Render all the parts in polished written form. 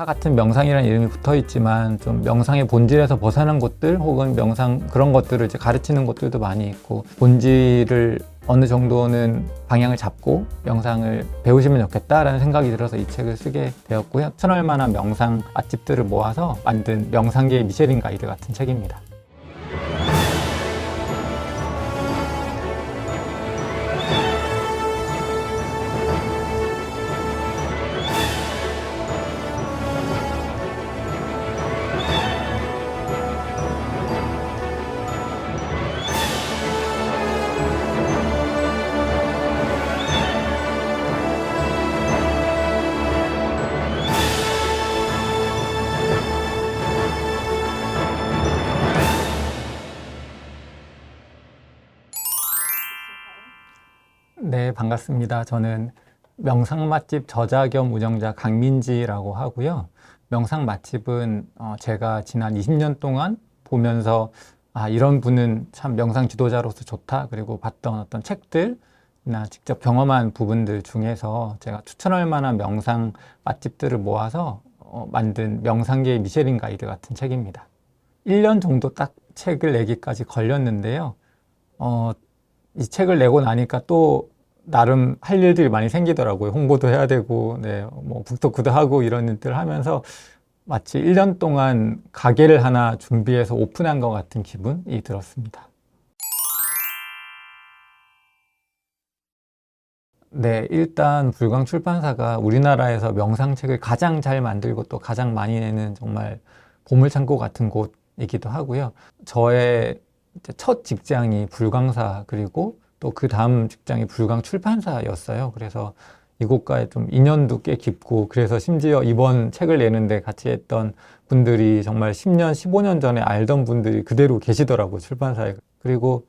다 같은 명상이라는 이름이 붙어 있지만 좀 명상의 본질에서 벗어난 곳들 혹은 명상 그런 것들을 이제 가르치는 곳들도 많이 있고, 본질을 어느 정도는 방향을 잡고 명상을 배우시면 좋겠다라는 생각이 들어서 이 책을 쓰게 되었고요. 추천할 만한 명상 맛집들을 모아서 만든 명상계의 미쉐린 가이드 같은 책입니다. 네, 반갑습니다. 저는 명상 맛집 저자 겸 운영자 강민지라고 하고요. 명상 맛집은 제가 지난 20년 동안 보면서 이런 분은 참 명상 지도자로서 좋다, 그리고 봤던 어떤 책들이나 직접 경험한 부분들 중에서 제가 추천할 만한 명상 맛집들을 모아서 만든 명상계의 미쉐린 가이드 같은 책입니다. 1년 정도 딱 책을 내기까지 걸렸는데요. 이 책을 내고 나니까 또 나름 할 일들이 많이 생기더라고요. 홍보도 해야 되고, 뭐 북토크도 하고 이런 일들 하면서 마치 1년 동안 가게를 하나 준비해서 오픈한 것 같은 기분이 들었습니다. 네, 일단 불광 출판사가 우리나라에서 명상책을 가장 잘 만들고 또 가장 많이 내는 정말 보물창고 같은 곳이기도 하고요. 저의 첫 직장이 불광사, 그리고 또 그 다음 직장이 불광 출판사였어요. 그래서 이곳과의 좀 인연도 꽤 깊고, 그래서 심지어 이번 책을 내는데 같이 했던 분들이 정말 10년, 15년 전에 알던 분들이 그대로 계시더라고요, 출판사에. 그리고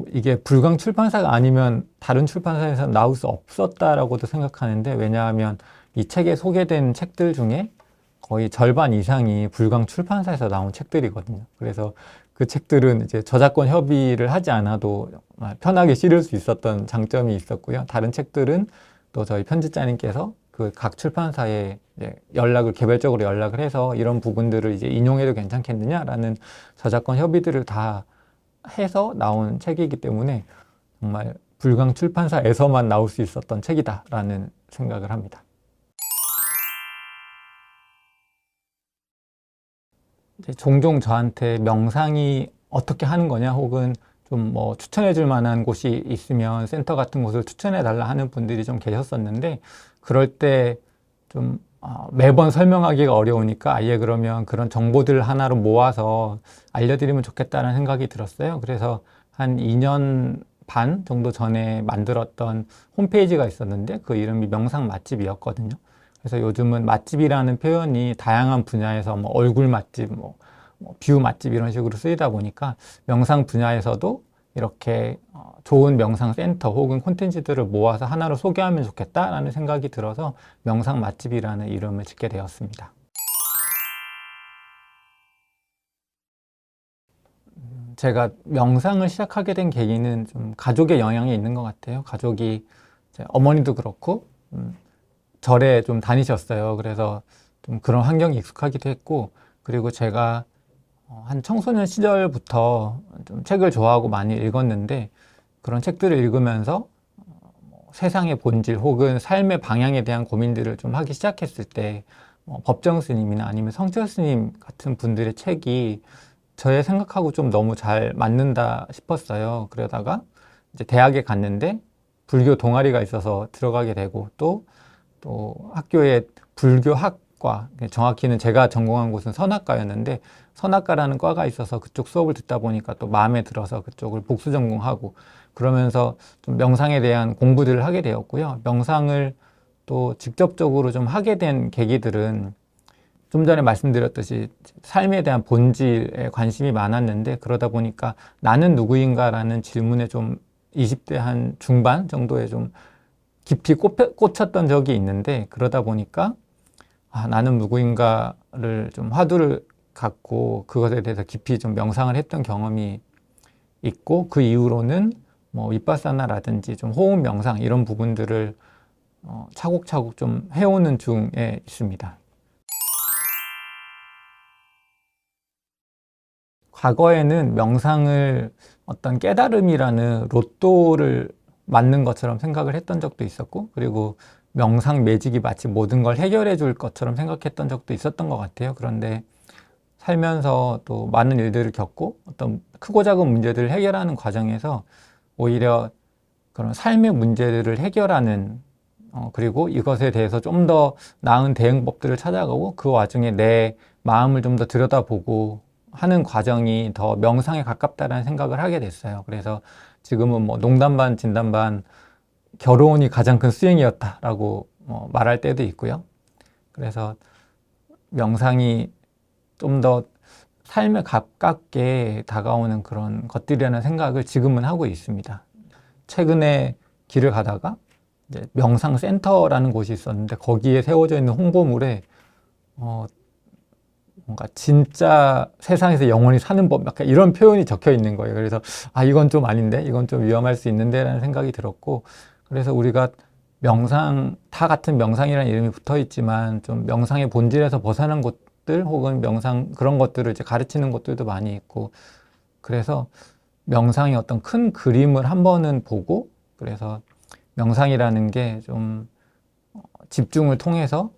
이게 불광 출판사가 아니면 다른 출판사에서 나올 수 없었다라고도 생각하는데, 왜냐하면 이 책에 소개된 책들 중에 거의 절반 이상이 불광 출판사에서 나온 책들이거든요. 그래서 그 책들은 이제 저작권 협의를 하지 않아도 편하게 실을 수 있었던 장점이 있었고요. 다른 책들은 또 저희 편집자님께서 그 각 출판사에 개별적으로 연락을 해서 이런 부분들을 이제 인용해도 괜찮겠느냐라는 저작권 협의들을 다 해서 나온 책이기 때문에 정말 불광 출판사에서만 나올 수 있었던 책이다라는 생각을 합니다. 종종 저한테 명상이 어떻게 하는 거냐, 혹은 좀 뭐 추천해 줄 만한 곳이 있으면 센터 같은 곳을 추천해 달라 하는 분들이 좀 계셨었는데, 그럴 때 좀 매번 설명하기가 어려우니까 아예 그러면 그런 정보들 하나로 모아서 알려드리면 좋겠다는 생각이 들었어요. 그래서 한 2년 반 정도 전에 만들었던 홈페이지가 있었는데 그 이름이 명상 맛집이었거든요. 그래서 요즘은 맛집이라는 표현이 다양한 분야에서 뭐 얼굴 맛집, 뭐 뷰 맛집 이런 식으로 쓰이다 보니까 명상 분야에서도 이렇게 좋은 명상 센터 혹은 콘텐츠들을 모아서 하나로 소개하면 좋겠다라는 생각이 들어서 명상 맛집이라는 이름을 짓게 되었습니다. 제가 명상을 시작하게 된 계기는 좀 가족의 영향이 있는 것 같아요. 가족이, 어머니도 그렇고 절에 좀 다니셨어요. 그래서 좀 그런 환경이 익숙하기도 했고, 그리고 제가 한 청소년 시절부터 좀 책을 좋아하고 많이 읽었는데, 그런 책들을 읽으면서 세상의 본질 혹은 삶의 방향에 대한 고민들을 좀 하기 시작했을 때 법정 스님이나 아니면 성철 스님 같은 분들의 책이 저의 생각하고 좀 너무 잘 맞는다 싶었어요. 그러다가 이제 대학에 갔는데 불교 동아리가 있어서 들어가게 되고, 또 학교에 불교학과, 정확히는 제가 전공한 곳은 선악과였는데 선악과라는 과가 있어서 그쪽 수업을 듣다 보니까 또 마음에 들어서 그쪽을 복수 전공하고, 그러면서 좀 명상에 대한 공부들을 하게 되었고요. 명상을 또 직접적으로 좀 하게 된 계기들은 좀 전에 말씀드렸듯이 삶에 대한 본질에 관심이 많았는데, 그러다 보니까 나는 누구인가라는 질문에 좀 20대 한 중반 정도에 좀 깊이 꽂혔던 적이 있는데, 그러다 보니까 나는 누구인가를 좀 화두를 갖고 그것에 대해서 깊이 좀 명상을 했던 경험이 있고, 그 이후로는 뭐 윗바사나라든지 좀 호흡 명상 이런 부분들을 차곡차곡 좀 해오는 중에 있습니다. 과거에는 명상을 어떤 깨달음이라는 로또를 맞는 것처럼 생각을 했던 적도 있었고, 그리고 명상 매직이 마치 모든 걸 해결해 줄 것처럼 생각했던 적도 있었던 것 같아요. 그런데 살면서 또 많은 일들을 겪고 어떤 크고 작은 문제들을 해결하는 과정에서 오히려 그런 삶의 문제들을 해결하는 그리고 이것에 대해서 좀 더 나은 대응법들을 찾아가고 그 와중에 내 마음을 좀 더 들여다보고 하는 과정이 더 명상에 가깝다라는 생각을 하게 됐어요. 그래서 지금은 뭐 농담 반 진담 반 결혼이 가장 큰 수행이었다라고 말할 때도 있고요. 그래서 명상이 좀 더 삶에 가깝게 다가오는 그런 것들이라는 생각을 지금은 하고 있습니다. 최근에 길을 가다가 이제 명상센터라는 곳이 있었는데 거기에 세워져 있는 홍보물에 뭔가 진짜 세상에서 영원히 사는 법 약간 이런 표현이 적혀 있는 거예요. 그래서 이건 좀 아닌데 이건 좀 위험할 수 있는데 라는 생각이 들었고, 그래서 우리가 명상 다 같은 명상이라는 이름이 붙어 있지만 좀 명상의 본질에서 벗어난 곳들 혹은 명상 그런 것들을 이제 가르치는 곳들도 많이 있고, 그래서 명상의 어떤 큰 그림을 한 번은 보고, 그래서 명상이라는 게 좀 집중을 통해서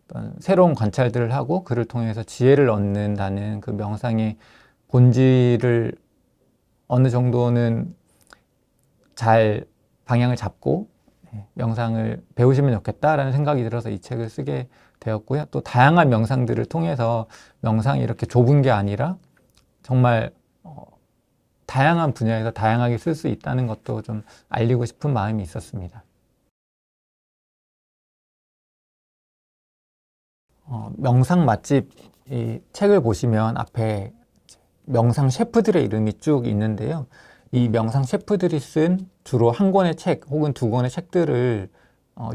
어떤 새로운 관찰들을 하고 그를 통해서 지혜를 얻는다는 그 명상의 본질을 어느 정도는 잘 방향을 잡고 명상을 배우시면 좋겠다라는 생각이 들어서 이 책을 쓰게 되었고요. 또 다양한 명상들을 통해서 명상이 이렇게 좁은 게 아니라 정말 다양한 분야에서 다양하게 쓸 수 있다는 것도 좀 알리고 싶은 마음이 있었습니다. 명상 맛집 이 책을 보시면 앞에 명상 셰프들의 이름이 쭉 있는데요. 이 명상 셰프들이 쓴 주로 한 권의 책 혹은 두 권의 책들을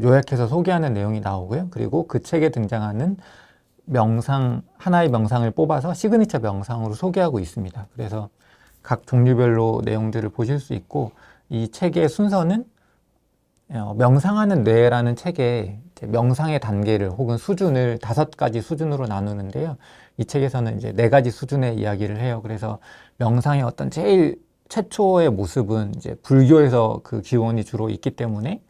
요약해서 소개하는 내용이 나오고요. 그리고 그 책에 등장하는 하나의 명상을 뽑아서 시그니처 명상으로 소개하고 있습니다. 그래서 각 종류별로 내용들을 보실 수 있고, 이 책의 순서는 명상하는 뇌라는 책에 명상의 단계를 혹은 수준을 5가지 수준으로 나누는데요. 이 책에서는 이제 4가지 수준의 이야기를 해요. 그래서 명상의 어떤 제일 최초의 모습은 이제 불교에서 그 기원이 주로 있기 때문에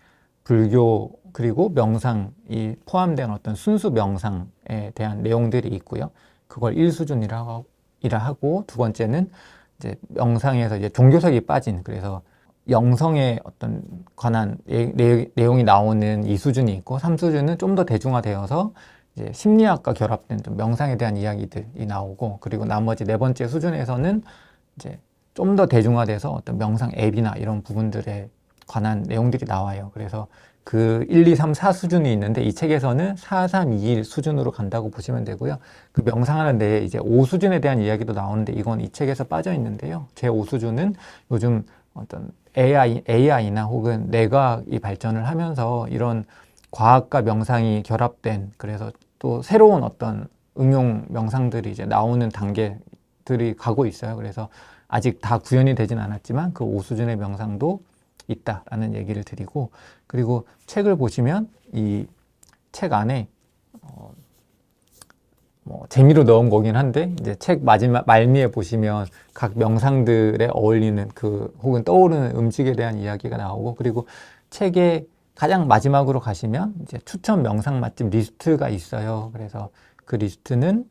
불교 그리고 명상이 포함된 어떤 순수 명상에 대한 내용들이 있고요. 그걸 1수준이라 하고, 두 번째는 이제 명상에서 이제 종교색이 빠진, 그래서 영성에 어떤 관한 내용이 나오는 2수준이 있고, 3수준은 좀 더 대중화되어서 이제 심리학과 결합된 좀 명상에 대한 이야기들이 나오고, 그리고 나머지 4번째 수준에서는 이제 좀 더 대중화돼서 어떤 명상 앱이나 이런 부분들에 관한 내용들이 나와요. 그래서 그 1, 2, 3, 4 수준이 있는데 이 책에서는 4, 3, 2, 1 수준으로 간다고 보시면 되고요. 그 명상하는 데에 이제 5수준에 대한 이야기도 나오는데 이건 이 책에서 빠져 있는데요. 제 5수준은 요즘 어떤 AI나 혹은 뇌과학이 발전을 하면서 이런 과학과 명상이 결합된, 그래서 또 새로운 어떤 응용 명상들이 이제 나오는 단계들이 가고 있어요. 그래서 아직 다 구현이 되진 않았지만 그 5수준의 명상도 있다라는 얘기를 드리고, 그리고 책을 보시면 이 책 안에 재미로 넣은 거긴 한데 이제 책 마지막 말미에 보시면 각 명상들에 어울리는 그 혹은 떠오르는 음식에 대한 이야기가 나오고, 그리고 책의 가장 마지막으로 가시면 이제 추천 명상 맛집 리스트가 있어요. 그래서 그 리스트는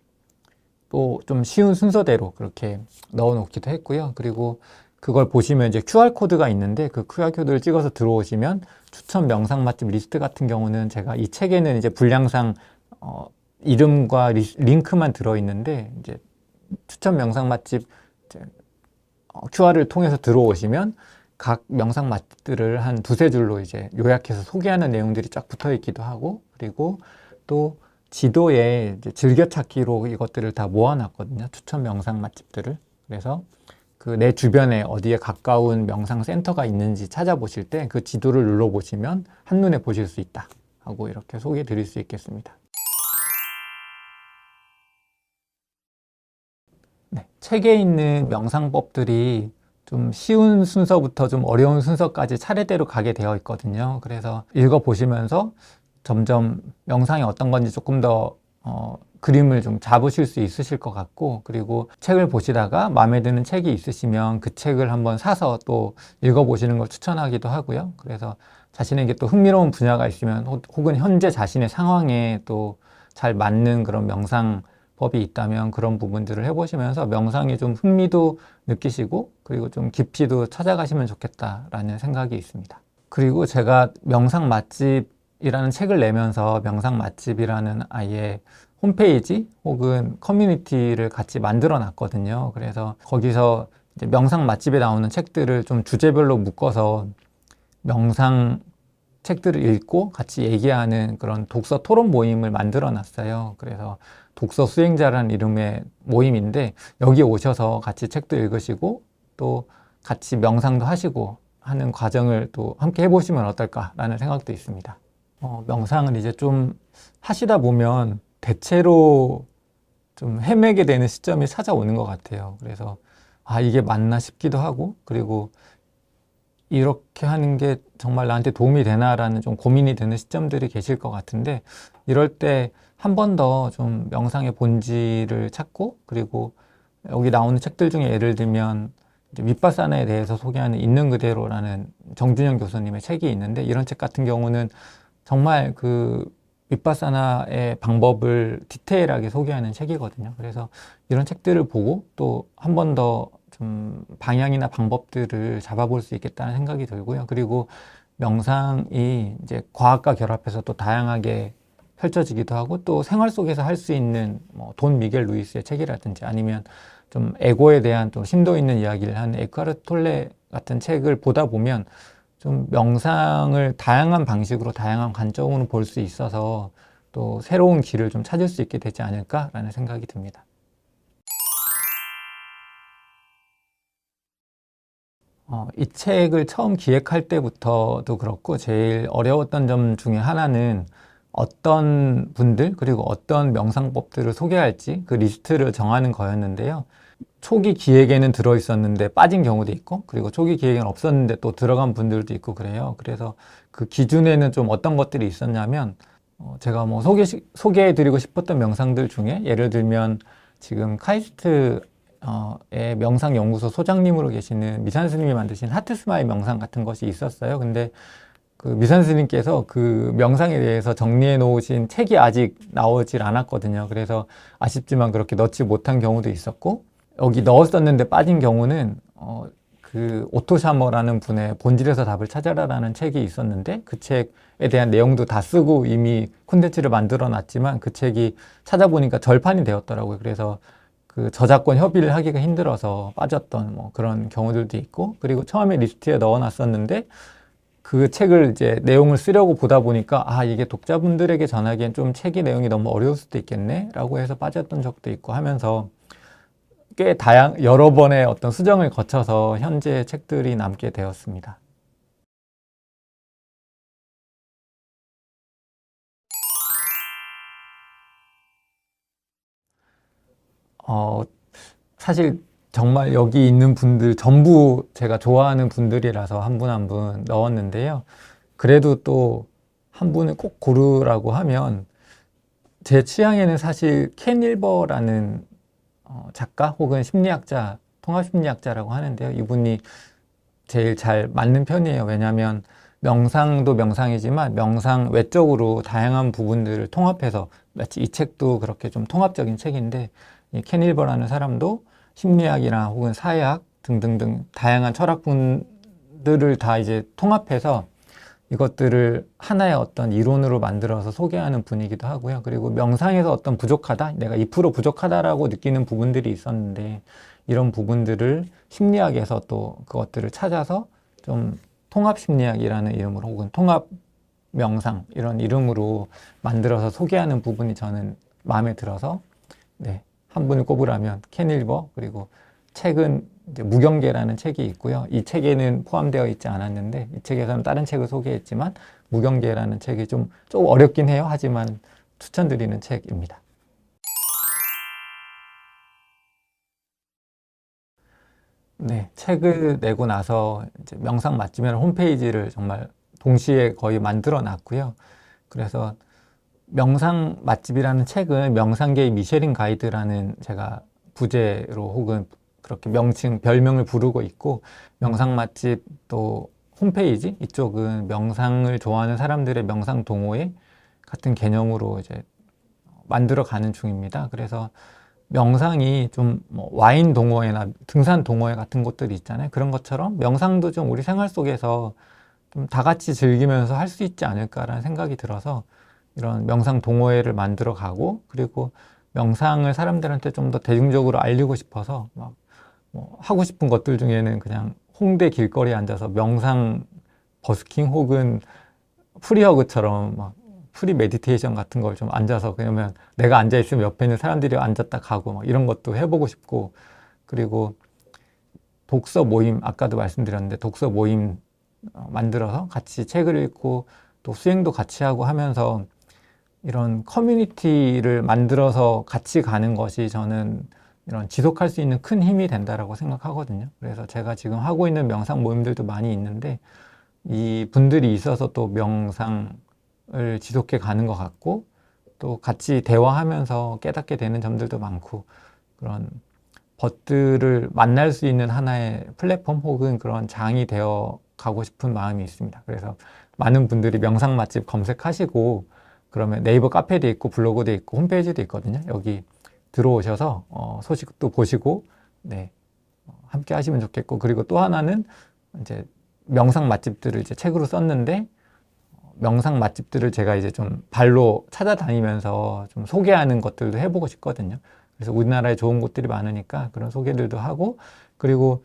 또 좀 쉬운 순서대로 그렇게 넣어 놓기도 했고요. 그리고 그걸 보시면 이제 QR코드가 있는데 그 QR코드를 찍어서 들어오시면 추천 명상 맛집 리스트 같은 경우는 제가 이 책에는 이제 분량상 이름과 링크만 들어있는데 이제 추천 명상 맛집 QR을 통해서 들어오시면 각 명상 맛집들을 한 2-3줄로 이제 요약해서 소개하는 내용들이 쫙 붙어 있기도 하고, 그리고 또 지도에 이제 즐겨찾기로 이것들을 다 모아놨거든요. 추천 명상 맛집들을. 그래서 그 내 주변에 어디에 가까운 명상 센터가 있는지 찾아보실 때 그 지도를 눌러보시면 한눈에 보실 수 있다 하고 이렇게 소개해 드릴 수 있겠습니다. 네, 책에 있는 명상법들이 좀 쉬운 순서부터 좀 어려운 순서까지 차례대로 가게 되어 있거든요. 그래서 읽어보시면서 점점 명상이 어떤 건지 조금 더 그림을 좀 잡으실 수 있으실 것 같고, 그리고 책을 보시다가 마음에 드는 책이 있으시면 그 책을 한번 사서 또 읽어보시는 걸 추천하기도 하고요. 그래서 자신에게 또 흥미로운 분야가 있으면 혹은 현재 자신의 상황에 또 잘 맞는 그런 명상법이 있다면 그런 부분들을 해보시면서 명상에 좀 흥미도 느끼시고 그리고 좀 깊이도 찾아가시면 좋겠다라는 생각이 있습니다. 그리고 제가 명상 맛집이라는 책을 내면서 명상 맛집이라는 아예 홈페이지 혹은 커뮤니티를 같이 만들어 놨거든요. 그래서 거기서 이제 명상 맛집에 나오는 책들을 좀 주제별로 묶어서 명상 책들을 읽고 같이 얘기하는 그런 독서 토론 모임을 만들어 놨어요. 그래서 독서 수행자라는 이름의 모임인데 여기 오셔서 같이 책도 읽으시고 또 같이 명상도 하시고 하는 과정을 또 함께 해보시면 어떨까라는 생각도 있습니다. 명상을 이제 좀 하시다 보면 대체로 좀 헤매게 되는 시점이 찾아오는 것 같아요. 그래서 이게 맞나 싶기도 하고 그리고 이렇게 하는 게 정말 나한테 도움이 되나라는 좀 고민이 되는 시점들이 계실 것 같은데 이럴 때 한 번 더 좀 명상의 본질을 찾고 그리고 여기 나오는 책들 중에 예를 들면 이제 윗바사나에 대해서 소개하는 있는 그대로라는 정준영 교수님의 책이 있는데 이런 책 같은 경우는 정말 그 윗바사나의 방법을 디테일하게 소개하는 책이거든요. 그래서 이런 책들을 보고 또 한 번 더 좀 방향이나 방법들을 잡아볼 수 있겠다는 생각이 들고요. 그리고 명상이 이제 과학과 결합해서 또 다양하게 펼쳐지기도 하고 또 생활 속에서 할 수 있는 돈 미겔 루이스의 책이라든지 아니면 좀 에고에 대한 또 심도 있는 이야기를 하는 에크하르트 톨레 같은 책을 보다 보면 좀 명상을 다양한 방식으로 다양한 관점으로 볼 수 있어서 또 새로운 길을 좀 찾을 수 있게 되지 않을까라는 생각이 듭니다. 이 책을 처음 기획할 때부터도 그렇고 제일 어려웠던 점 중에 하나는 어떤 분들 그리고 어떤 명상법들을 소개할지 그 리스트를 정하는 거였는데요. 초기 기획에는 들어있었는데 빠진 경우도 있고 그리고 초기 기획에는 없었는데 또 들어간 분들도 있고 그래요. 그래서 그 기준에는 좀 어떤 것들이 있었냐면 제가 뭐 소개해드리고 싶었던 명상들 중에 예를 들면 지금 카이스트 의 명상연구소 소장님으로 계시는 미산 스님이 만드신 하트스마일 명상 같은 것이 있었어요. 근데 그 미산 스님께서 그 명상에 대해서 정리해 놓으신 책이 아직 나오질 않았거든요. 그래서 아쉽지만 그렇게 넣지 못한 경우도 있었고 여기 넣었었는데 빠진 경우는 그 오토 샤머라는 분의 본질에서 답을 찾아라라는 책이 있었는데 그 책에 대한 내용도 다 쓰고 이미 콘텐츠를 만들어 놨지만 그 책이 찾아보니까 절판이 되었더라고요. 그래서 그 저작권 협의를 하기가 힘들어서 빠졌던 뭐 그런 경우들도 있고 그리고 처음에 리스트에 넣어 놨었는데 그 책을 이제 내용을 쓰려고 보다 보니까 이게 독자분들에게 전하기엔 좀 책의 내용이 너무 어려울 수도 있겠네 라고 해서 빠졌던 적도 있고 하면서 꽤 여러 번의 어떤 수정을 거쳐서 현재 책들이 남게 되었습니다. 어, 사실 정말 여기 있는 분들 전부 제가 좋아하는 분들이라서 한 분 한 분 넣었는데요. 그래도 또 한 분을 꼭 고르라고 하면 제 취향에는 사실 켄 일버라는 작가 혹은 심리학자, 통합심리학자라고 하는데요. 이분이 제일 잘 맞는 편이에요. 왜냐하면 명상도 명상이지만 명상 외적으로 다양한 부분들을 통합해서 마치 이 책도 그렇게 좀 통합적인 책인데 이 켄 일버라는 사람도 심리학이나 혹은 사회학 등등등 다양한 철학분들을 다 이제 통합해서 이것들을 하나의 어떤 이론으로 만들어서 소개하는 분이기도 하고요. 그리고 명상에서 어떤 부족하다, 내가 2% 부족하다라고 느끼는 부분들이 있었는데 이런 부분들을 심리학에서 또 그것들을 찾아서 좀 통합 심리학이라는 이름으로 혹은 통합 명상 이런 이름으로 만들어서 소개하는 부분이 저는 마음에 들어서 네, 한 분을 꼽으라면 켄 일버 그리고 책은 이제 무경계라는 책이 있고요. 이 책에는 포함되어 있지 않았는데 이 책에서는 다른 책을 소개했지만 무경계라는 책이 좀 어렵긴 해요. 하지만 추천드리는 책입니다. 네, 책을 내고 나서 이제 명상 맛집이라는 홈페이지를 정말 동시에 거의 만들어 놨고요. 그래서 명상 맛집이라는 책은 명상계의 미쉐린 가이드라는 제가 부제로 혹은 그렇게 명칭, 별명을 부르고 있고, 명상 맛집 또 홈페이지 이쪽은 명상을 좋아하는 사람들의 명상 동호회 같은 개념으로 이제 만들어 가는 중입니다. 그래서 명상이 좀 뭐 와인 동호회나 등산 동호회 같은 곳들이 있잖아요. 그런 것처럼 명상도 좀 우리 생활 속에서 좀 다 같이 즐기면서 할 수 있지 않을까라는 생각이 들어서 이런 명상 동호회를 만들어 가고, 그리고 명상을 사람들한테 좀 더 대중적으로 알리고 싶어서 막 뭐 하고 싶은 것들 중에는 그냥 홍대 길거리에 앉아서 명상 버스킹 혹은 프리허그처럼 막 프리 메디테이션 같은 걸 좀 앉아서, 그러면 내가 앉아 있으면 옆에 있는 사람들이 앉았다 가고 막 이런 것도 해보고 싶고, 그리고 독서 모임, 아까도 말씀드렸는데 독서 모임 만들어서 같이 책을 읽고 또 수행도 같이 하고 하면서 이런 커뮤니티를 만들어서 같이 가는 것이 저는 이런 지속할 수 있는 큰 힘이 된다라고 생각하거든요. 그래서 제가 지금 하고 있는 명상 모임들도 많이 있는데, 이 분들이 있어서 또 명상을 지속해 가는 것 같고, 또 같이 대화하면서 깨닫게 되는 점들도 많고, 그런 것들을 만날 수 있는 하나의 플랫폼 혹은 그런 장이 되어 가고 싶은 마음이 있습니다. 그래서 많은 분들이 명상 맛집 검색하시고, 그러면 네이버 카페도 있고 블로그도 있고 홈페이지도 있거든요. 여기 들어오셔서 소식도 보시고, 네, 함께 하시면 좋겠고, 그리고 또 하나는 이제 명상 맛집들을 이제 책으로 썼는데, 명상 맛집들을 제가 이제 좀 발로 찾아다니면서 좀 소개하는 것들도 해보고 싶거든요. 그래서 우리나라에 좋은 곳들이 많으니까 그런 소개들도 하고, 그리고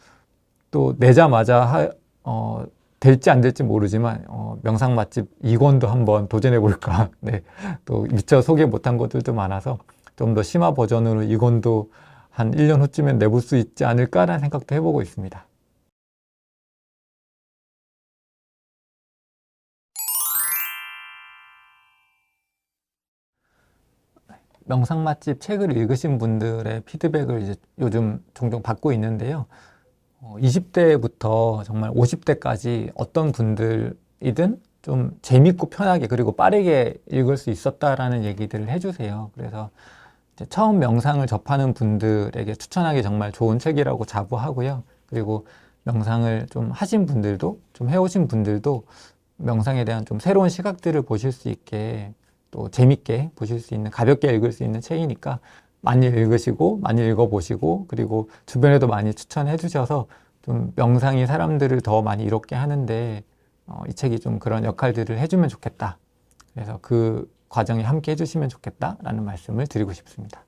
또 내자마자 될지 안 될지 모르지만 명상 맛집 2권도 한번 도전해 볼까. 네, 또 미처 소개 못한 것들도 많아서 좀 더 심화 버전으로 2권도 한 1년 후쯤엔 내볼 수 있지 않을까라는 생각도 해보고 있습니다. 명상 맛집 책을 읽으신 분들의 피드백을 이제 요즘 종종 받고 있는데요. 20대부터 정말 50대까지 어떤 분들이든 좀 재밌고 편하게 그리고 빠르게 읽을 수 있었다라는 얘기들을 해주세요. 그래서 이제 처음 명상을 접하는 분들에게 추천하기 정말 좋은 책이라고 자부하고요. 그리고 명상을 좀 하신 분들도, 좀 해오신 분들도 명상에 대한 좀 새로운 시각들을 보실 수 있게, 또 재밌게 보실 수 있는, 가볍게 읽을 수 있는 책이니까 많이 읽으시고 많이 읽어보시고, 그리고 주변에도 많이 추천해 주셔서 좀 명상이 사람들을 더 많이 이롭게 하는데 이 책이 좀 그런 역할들을 해주면 좋겠다. 그래서 그 과정에 함께 해주시면 좋겠다라는 말씀을 드리고 싶습니다.